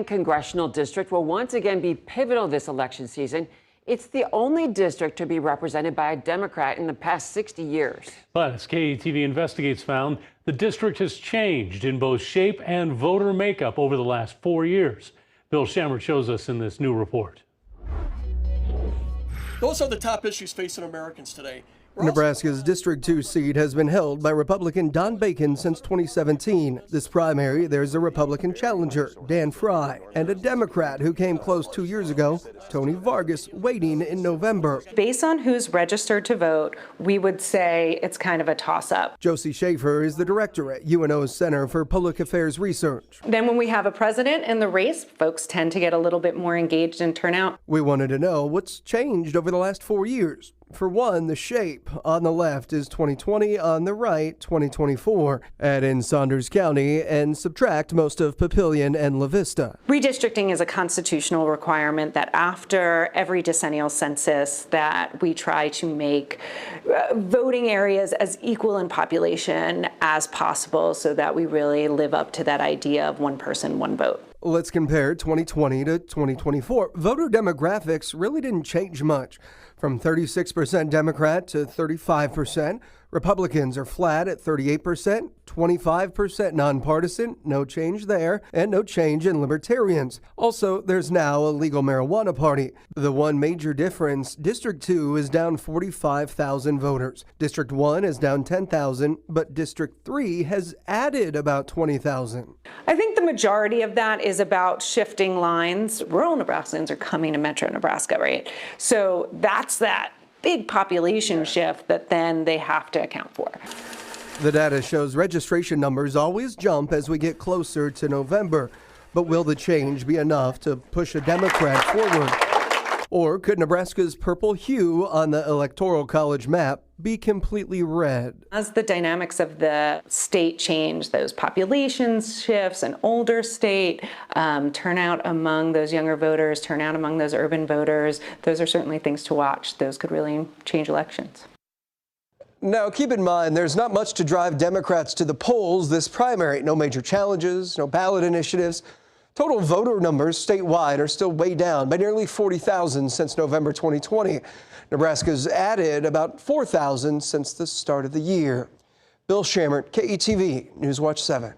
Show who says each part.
Speaker 1: Congressional district will once again be pivotal this election season. It's the only district to be represented by a Democrat in the past 60 years.
Speaker 2: But as KETV Investigates found, the district has changed in both shape and voter makeup over the last 4 years. Bill Shammer shows us in this new report.
Speaker 3: Those are the top issues facing Americans today.
Speaker 4: Nebraska's District 2 seat has been held by Republican Don Bacon since 2017. This primary, there's a Republican challenger, Dan Fry, and a Democrat who came close 2 years ago, Tony Vargas, waiting in November.
Speaker 5: Based on who's registered to vote, we would say it's kind of a toss-up.
Speaker 4: Josie Schaefer is the director at UNO's Center for Public Affairs Research.
Speaker 5: Then when we have a president in the race, folks tend to get a little bit more engaged in turnout.
Speaker 4: We wanted to know what's changed over the last 4 years. For one, the shape. On the left is 2020, on the right, 2024. Add in Saunders County and subtract most of Papillion and La Vista.
Speaker 5: Redistricting is a constitutional requirement that after every decennial census that we try to make voting areas as equal in population as possible so that we really live up to that idea of one person, one vote.
Speaker 4: Let's compare 2020 to 2024. Voter demographics really didn't change much. From 36% Democrat to 35%. Republicans are flat at 38%, 25% nonpartisan, no change there, and no change in Libertarians. Also, there's now a legal marijuana party. The one major difference, District 2 is down 45,000 voters. District 1 is down 10,000, but District 3 has added about 20,000.
Speaker 5: I think the majority of that is about shifting lines. Rural Nebraskans are coming to Metro Nebraska, right? So that's that big population shift that then they have to account for.
Speaker 4: The data shows registration numbers always jump as we get closer to November. But will the change be enough to push a Democrat forward? Or could Nebraska's purple hue on the Electoral College map be completely red?
Speaker 5: As the dynamics of the state change, those population shifts, an older state, turnout among those younger voters, turnout among those urban voters, those are certainly things to watch. Those could really change elections.
Speaker 4: Now, keep in mind, there's not much to drive Democrats to the polls this primary. No major challenges, no ballot initiatives. Total voter numbers statewide are still way down by nearly 40,000 since November 2020. Nebraska's added about 4,000 since the start of the year. Bill Shammer, KETV, Newswatch 7.